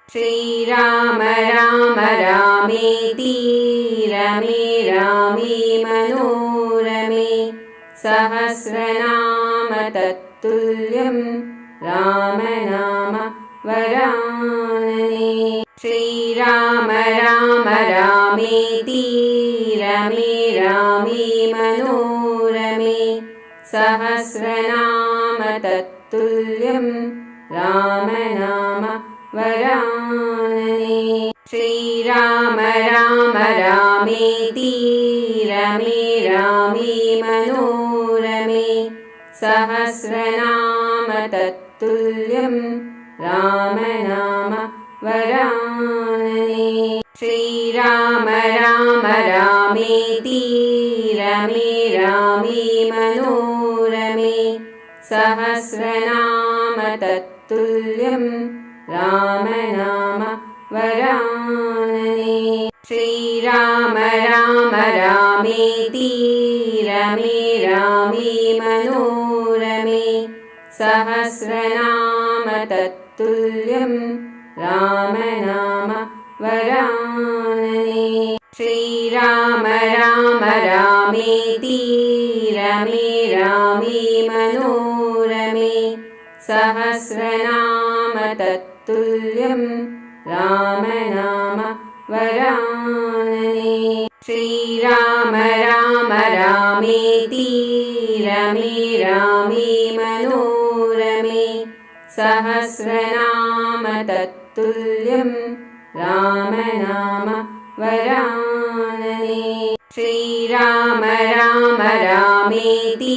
श्रीराम राम रामेति रमे रामे मनोरमे सहस्रनाम तत्तुल्यं राम नाम वरानने। श्रीराम राम रामेति रमे रामे मनोरमे सहस्रनाम तत्तुल्यं राम नाम वरानने। श्रीराम राम रामेति रमे रामे मनोरमे सहस्रनाम तत्तुल्यं राम नाम वरानने। श्रीराम राम रामेति रमे रामे मनोरमे सहस्रनाम तत्तुल्यं राम नाम वरानने। श्रीराम राम रामेति रमे रामे मनोरमे सहस्रनाम तत्तुल्यं राम नाम वरानने। श्रीराम राम रामेति रमे रामे मनोरमे सहस्रनाम तत्तुल्यं राम नाम वरानने। श्रीराम राम रामेति रमे रामे मनोरमे सहस्रनाम तत्तुल्यं राम नाम वरानने। श्रीराम राम रामेति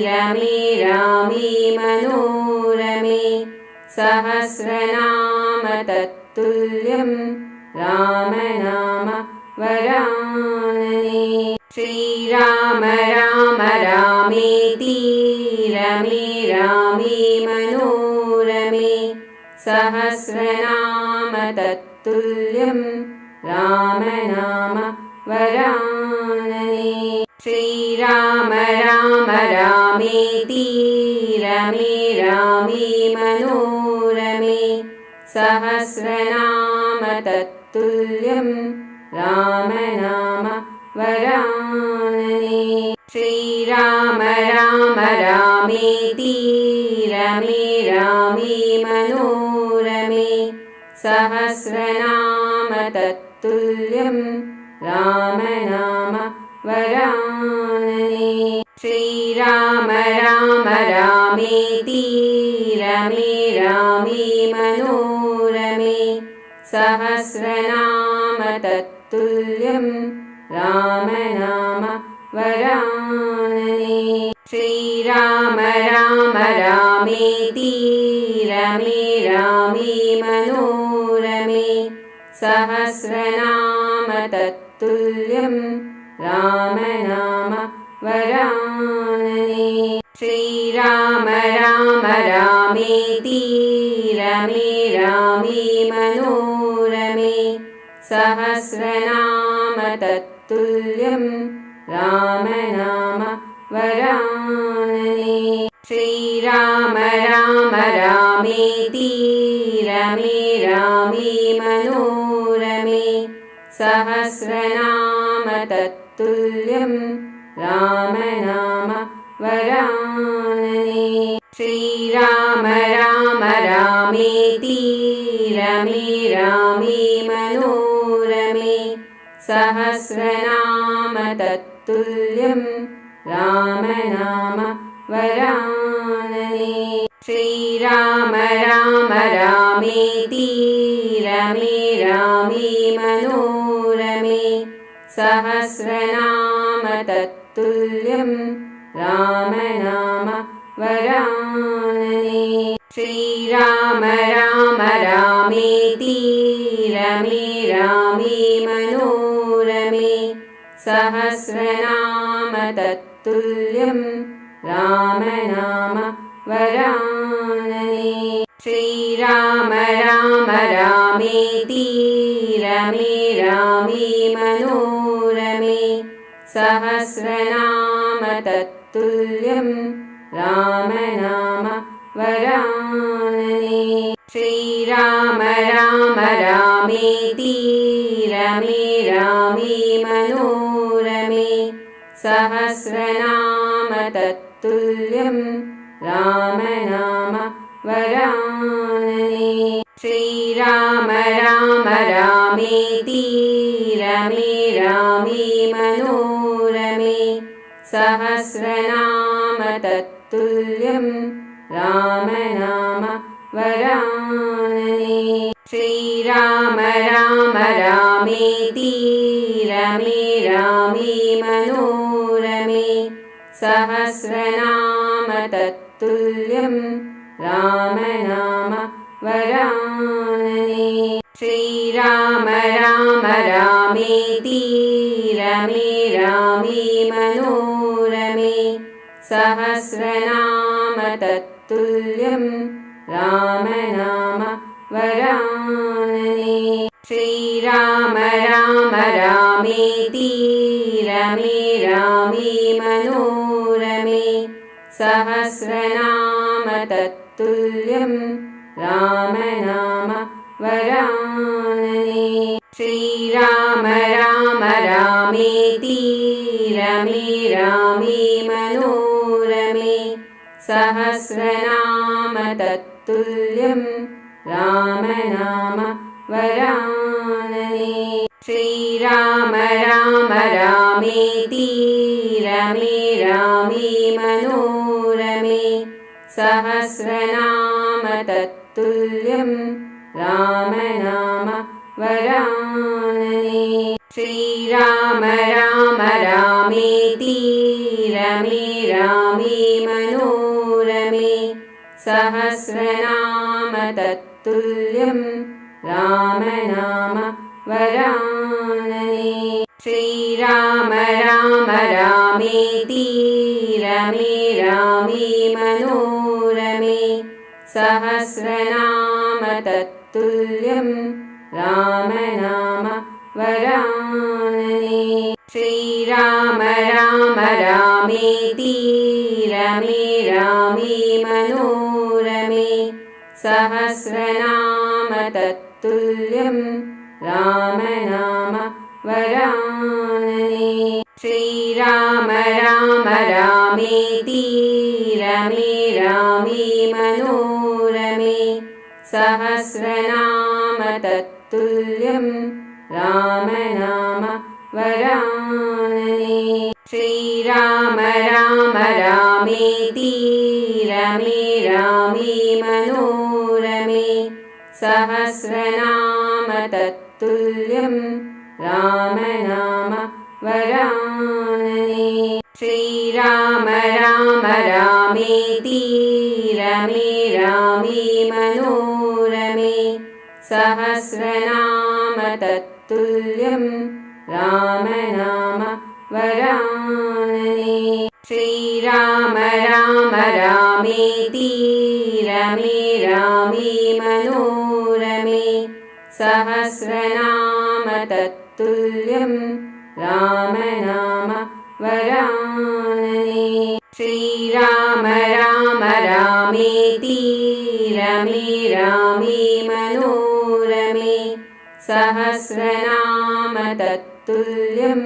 रमे रामे मनोरमे सहस्रनाम तत्तुल्यं राम नाम वरानने। श्रीराम राम रामेति रमे रामे मनोरमे सहस्रनाम तत्तुल्यं राम नाम वरानने। श्रीराम राम रामेति रमे रामे मनोरमे सहस्रनाम तत्तुल्यं राम नाम वरानने। श्रीराम राम रामेति रमे रामे मनोरमे सहस्रनाम तत्तुल्यं राम नाम वरानने। श्रीराम राम रामेति रमे रामे मनोरमे सहस्रनाम तत्तुल्यं राम नाम वरानने। श्रीराम राम रामेति रमे रामे मनोरमे सहस्रनाम तत्तुल्यं राम नाम वरानने। श्रीराम राम रामेति रमे रामे मनोरमे सहस्रनाम तत्तुल्यं राम नाम वरानने। श्रीराम राम रामेति रमे रामे मनोरमे सहस्रनाम तत्तुल्यं राम नाम वरानने। श्रीराम राम रामेति रमे रामे मनोरमे सहस्रनाम तत्तुल्यं राम नाम वरानने। श्रीराम राम रामेति रमे रामे मनोरमे सहस्रनाम तत्तुल्यं राम नाम वरानने। श्रीराम राम रामेति रमे रामे मनोरमे सहस्रनाम तत्तुल्यं राम नाम वरानने। श्रीराम राम रामेति रमे रामे मनोरमे सहस्रनाम तत्तुल्यं राम नाम वरानने। श्रीराम राम रामेति रमे रामे मनोरमे सहस्रनाम तत्तुल्यं राम नाम वरानने श्रीराम राम रामेति रमे रामे मनोरमे सहस्रनाम तत्तुल्यं राम नाम वरानने श्रीराम राम रामेति रमे रामे मनोरमे सहस्रनाम तत्तुल्यं राम नाम वरानने श्रीराम राम रामेति रमे रामे मनोरमे सहस्रनाम तत्तुल्यं राम नाम वरानने श्रीराम राम रामेति रमे रामे मनोरमे सहस्रनाम तत्तुल्यं राम नाम वरानने श्रीराम राम रामेति रमे रामे मनोरमे सहस्रनाम तत्तुल्यं राम नाम वरानने श्रीराम राम रामेति रमे रामे मनोरमे सहस्रनाम तत्तुल्यं राम नाम वरानने श्रीराम राम रामेति रमे रामे मनोरमे सहस्रनाम तत्तुल्यं राम नाम वरानने श्रीराम राम रामेति रमे रामे मनोरमे सहस्रनाम तत्तुल्यं राम नाम वरानने श्रीराम राम रामेति रमे रामे मनोरमे सहस्रनाम तत्तुल्यं राम नाम वरानने श्रीराम राम रामेति रमे रामे मनोरमे सहस्रनाम तत्तुल्यं राम नाम वरानने श्रीराम राम रामेति रमे रामे मनोरमे सहस्रनाम तत्तुल्यं राम नाम वरानने श्रीराम राम रामेति रमे रामे मनोरमे सहस्रनाम तत्तुल्यं राम नाम वरानने श्रीराम राम रामेति रमे रामे मनोरमे सहस्रनाम तत्तुल्यं राम नाम वरानने श्रीराम राम रामेति रमे रामे मनोरमे सहस्रनाम तत्तुल्यं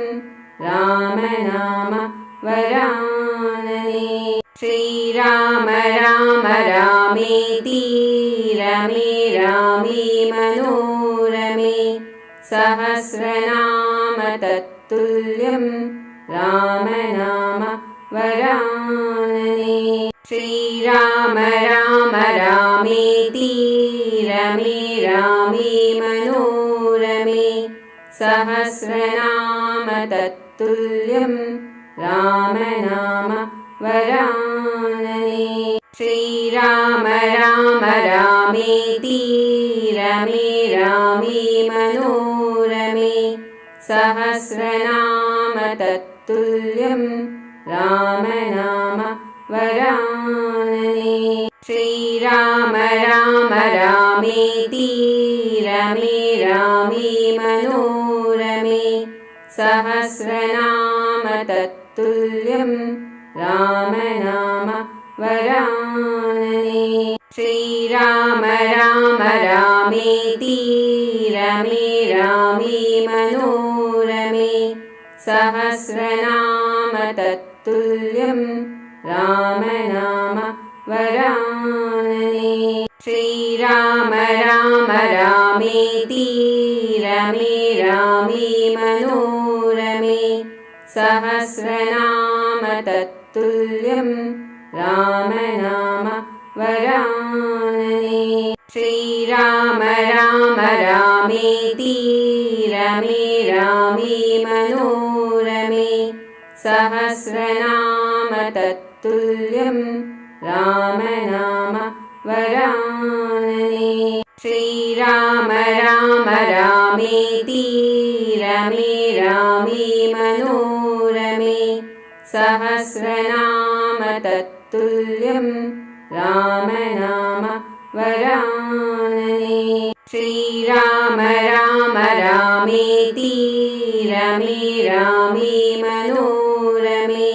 राम नाम वरानने श्रीराम राम रामेति रमे रामे मनोरमे सहस्रनाम तत्तुल्यं राम नाम वरानने श्रीराम राम रामेति रमे रामे मनोरमे सहस्रनाम तत्तुल्यं राम नाम वरानने श्रीराम राम रामेति रमे रामे मनोरमे सहस्रनाम तत्तुल्यं राम नाम वरानने श्रीराम राम रामेति रमे रामे मनोरमे सहस्रनाम तत्तुल्यं राम नाम वरानने श्रीराम राम रामेति रमे रामे मनोरमे सहस्रनाम तत्तुल्यं रामनाम वरानने श्रीराम राम रामेति रमे रामे मनोरमे सहस्रनाम तत्तुल्यं रामनाम वरानने श्रीराम राम रामेति रमे रामे मनोरमे सहस्रनाम तत्तुल्यं रामनाम वरानने श्रीराम राम रामेति रमे रामे मनोरमे सहस्रनाम तत्तुल्यं रामनाम वरानने श्रीराम राम रामेति रमे रामे मनोरमे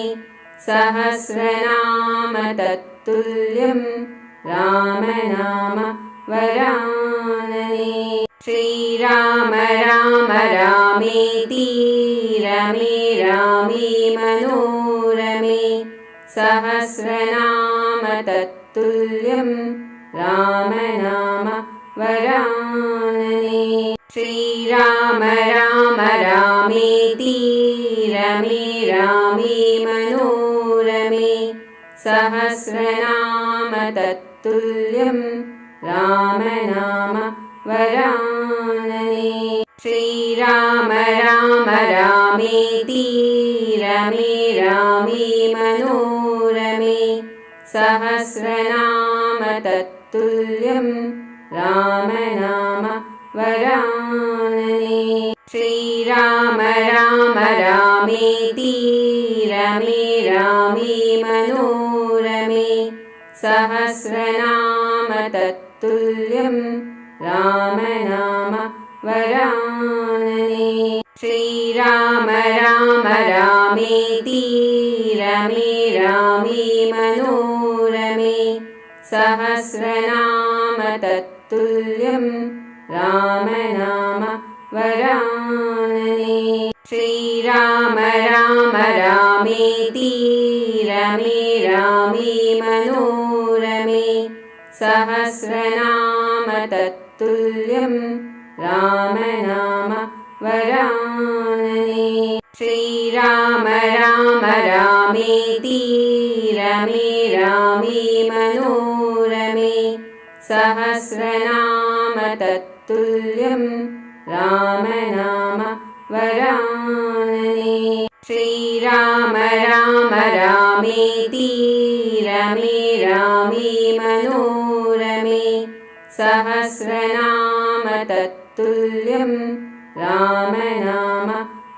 सहस्रनाम तत्तुल्यं रामनाम वरानने श्रीराम राम रामेति रमे रामे मनोरमे सहस्रनाम तत्तुल्यं रामनाम वरानने श्रीराम राम रामेति रमे रामे मनोरमे सहस्रनाम तत्तुल्यं रामनाम वरानने श्रीराम राम रामेति रमे रामे मनोरमे सहस्रनाम तत्तुल्यं रामनाम वरानने श्रीराम राम रामेति रमे रामे मनोरमे सहस्रनाम तत्तुल्यं रामनाम वरानने श्रीराम राम रामेति रमे रामे मनोरमे सहस्रनाम तत्तुल्यं रामनाम वरानने श्रीराम राम रामेति रमे रामे मनोरमे सहस्रनाम तत्तुल्यं रामनाम वरानने श्रीराम राम रामेति रमे रामे मनोरमे सहस्रनाम तत्तुल्यं रामनाम वरानने श्रीराम राम रामेति रमे रामे मनोरमे सहस्रनाम तत्तुल्यं रामनाम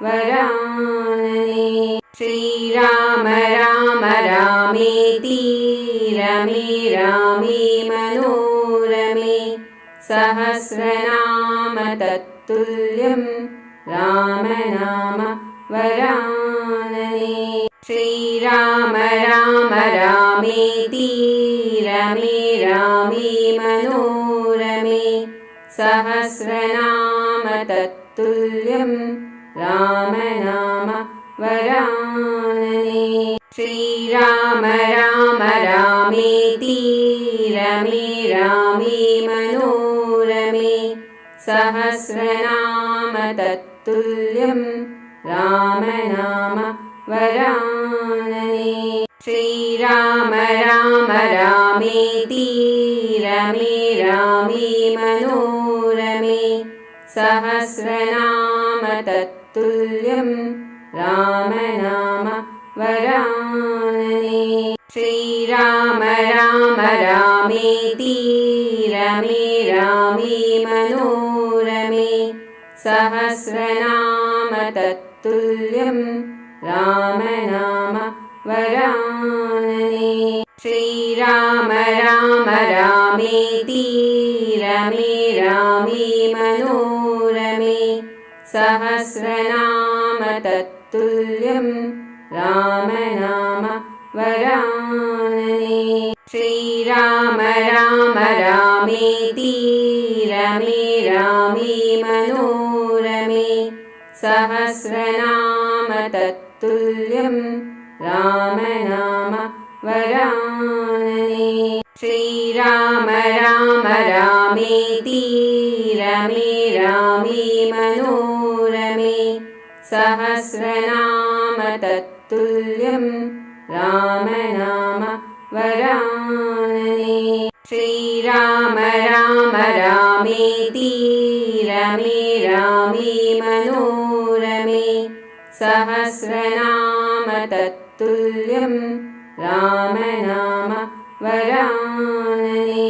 वरानने श्रीराम राम रामेति रमे रामे मनोरमे सहस्रनाम तत्तुल्यं रामनाम वरानने श्रीराम राम रामेति रमे रामे मनोरमे सहस्रनाम तत्तुल्यं रामनाम वरानने श्रीराम राम रामेति रमे रामे मनोरमे सहस्रनाम तत्तुल्यं रामनाम वरानने श्रीराम राम रामेति रमे रामे मनोरमे सहस्रनाम तत्तुल्यं रामनाम वरानने श्रीराम राम रामेति रमे रामे मनोरमे सहस्रनाम तत्तुल्यं रामनाम वरानने श्रीराम राम रामेति रमे रामे मनोरमे सहस्रनाम तत्तुल्यं रामनाम वरानने श्रीराम राम रामेति रमे रामे मनोरमे सहस्रनाम तत्तुल्यं रामनाम वरानने श्रीराम राम रामेति रमे रामे मनोरमे सहस्रनाम तत्तुल्यं रामनाम वरानने श्रीराम राम रामेति रमे रामे मनोरमे सहस्रनाम तत्तुल्यं रामनाम वरानने।